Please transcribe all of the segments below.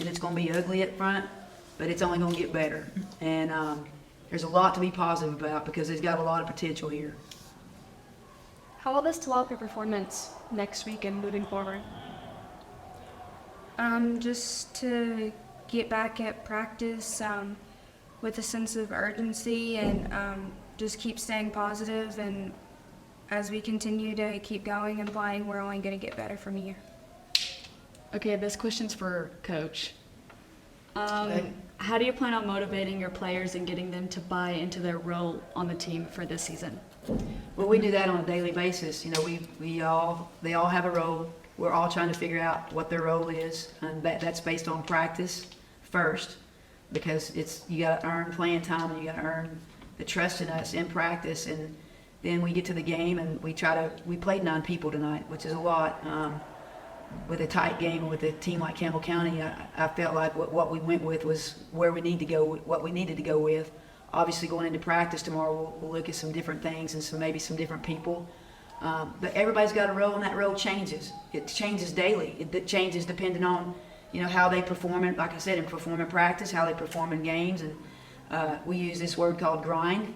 season it's going to be ugly up front, but it's only going to get better. And there's a lot to be positive about because it's got a lot of potential here. How will this develop your performance next week and moving forward? Just to get back at practice with a sense of urgency and just keep staying positive, and as we continue to keep going and playing, we're only going to get better from here. Okay, this question's for Coach. How do you plan on motivating your players and getting them to buy into their role on the team for this season? Well, we do that on a daily basis. You know, they all have a role. We're all trying to figure out what their role is, and that's based on practice first, because you got to earn playing time and you got to earn the trust in us in practice, and then we get to the game and we played 9 people tonight, which is a lot. With a tight game with a team like Campbell County, I felt like what we went with was where we need to go, what we needed to go with. Obviously, going into practice tomorrow, we'll look at some different things and maybe some different people. But everybody's got a role, and that role changes. It changes daily. It changes depending on, how they perform in, like I said, in practice, how they perform in games. And we use this word called grind.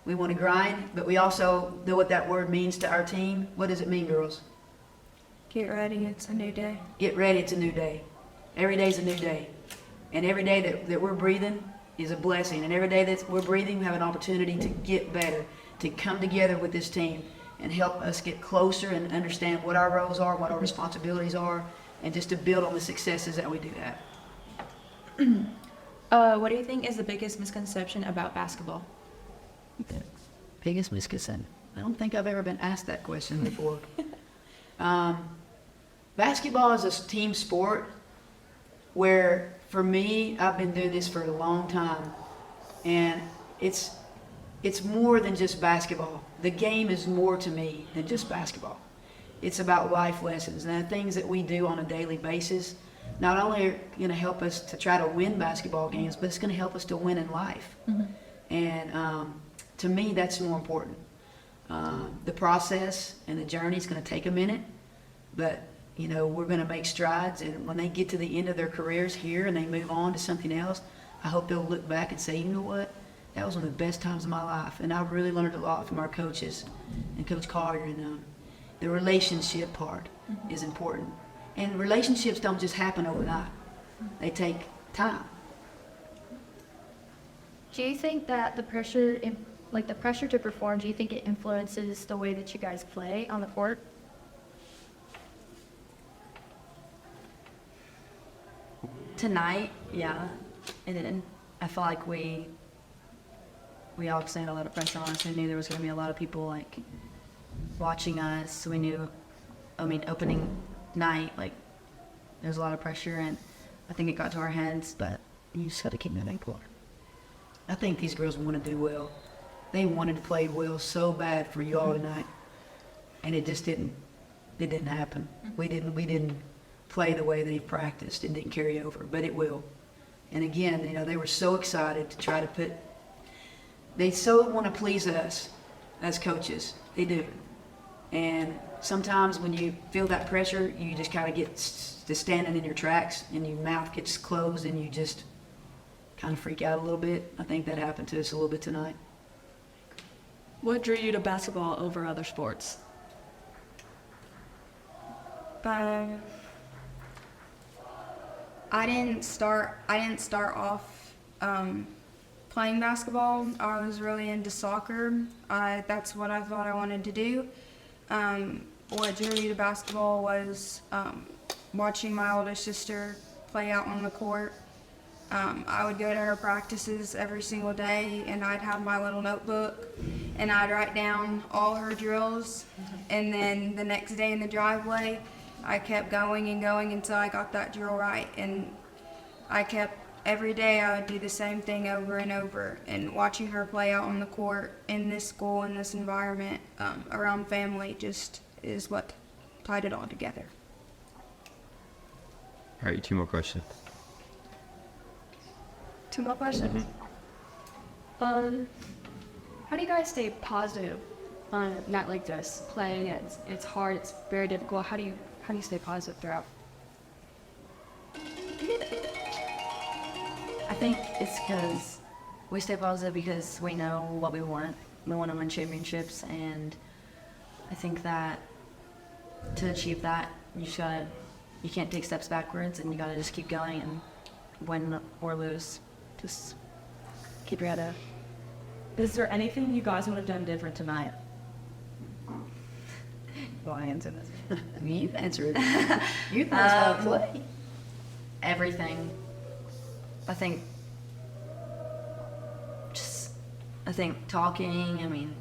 We want to grind, but we also know what that word means to our team. What does it mean, girls? Get ready, it's a new day. Get ready, it's a new day. Every day's a new day. And every day that we're breathing is a blessing. And every day that we're breathing, we have an opportunity to get better, to come together with this team and help us get closer and understand what our roles are, what our responsibilities are, and just to build on the successes that we do have. What do you think is the biggest misconception about basketball? Biggest misconception? I don't think I've ever been asked that question before. Basketball is a team sport where, for me, I've been doing this for a long time, and it's more than just basketball. The game is more to me than just basketball. It's about life lessons and the things that we do on a daily basis. Not only are going to help us to try to win basketball games, but it's going to help us to win in life. Mm-hmm. And to me, that's more important. The process and the journey is going to take a minute, but we're going to make strides, and when they get to the end of their careers here and they move on to something else, I hope they'll look back and say, you know what, that was one of the best times of my life, and I really learned a lot from our coaches and Coach Carter, and the relationship part is important. And relationships don't just happen overnight. They take time. Do you think that the pressure to perform, do you think it influences the way that you guys play on the court? Tonight, yeah, and then I felt like we all extended a lot of pressure on us. We knew there was going to be a lot of people watching us. So we knew, opening night, there's a lot of pressure, and I think it got to our heads. But you just got to keep moving forward. I think these girls want to do well. They wanted to play well so bad for you all tonight, and it just didn't. It didn't happen. We didn't play the way they practiced. It didn't carry over, but it will. And again, they were so excited to try to they so want to please us as coaches. They do. And sometimes when you feel that pressure, you just kind of get to standing in your tracks and your mouth gets closed and you just kind of freak out a little bit. I think that happened to us a little bit tonight. What drew you to basketball over other sports? I didn't start off playing basketball. I was really into soccer. That's what I thought I wanted to do. What drew me to basketball was watching my older sister play out on the court. I would go to her practices every single day, and I'd have my little notebook, and I'd write down all her drills. And then the next day in the driveway, I kept going and going until I got that drill right. And every day I would do the same thing over and over. And watching her play out on the court in this school, in this environment, around family, just is what tied it all together. All right, 2 more questions. 2 more questions. How do you guys stay positive on a night like this? Playing it's hard, it's very difficult. How do you stay positive throughout? I think it's because we stay positive because we know what we want. We want to win championships, and I think that to achieve that, you can't take steps backwards, and you gotta just keep going and win or lose. Just keep your head up. Is there anything you guys would have done different tonight? Well, I answer this. I mean, you answer it. You know how to play. Everything. I think talking,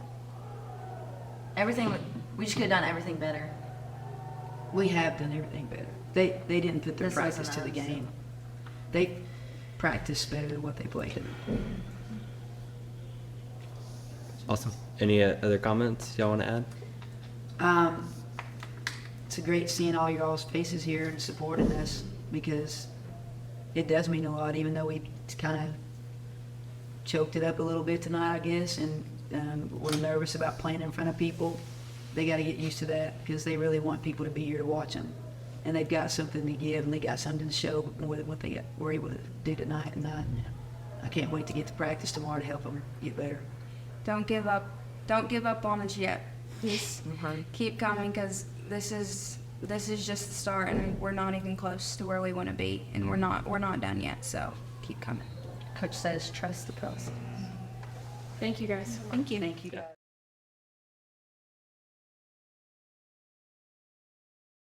everything, we just could have done everything better. We have done everything better. They didn't put their This practice wasn't to the us. game. They practiced better than what they played. Awesome. Any other comments y'all want to add? It's a great seeing all y'all's faces here and supporting us because it does mean a lot, even though we kind of choked it up a little bit tonight, I guess, and we're nervous about playing in front of people. They got to get used to that because they really want people to be here to watch them. And they've got something to give, and they got something to show with what they were able to do tonight. And I can't wait to get to practice tomorrow to help them get better. Don't give up. Don't give up on us yet. Just keep coming because this is just the start, and we're not even close to where we want to be, and we're not done yet. So keep coming. Coach says trust the process. Thank you guys. Thank you. Thank you, guys.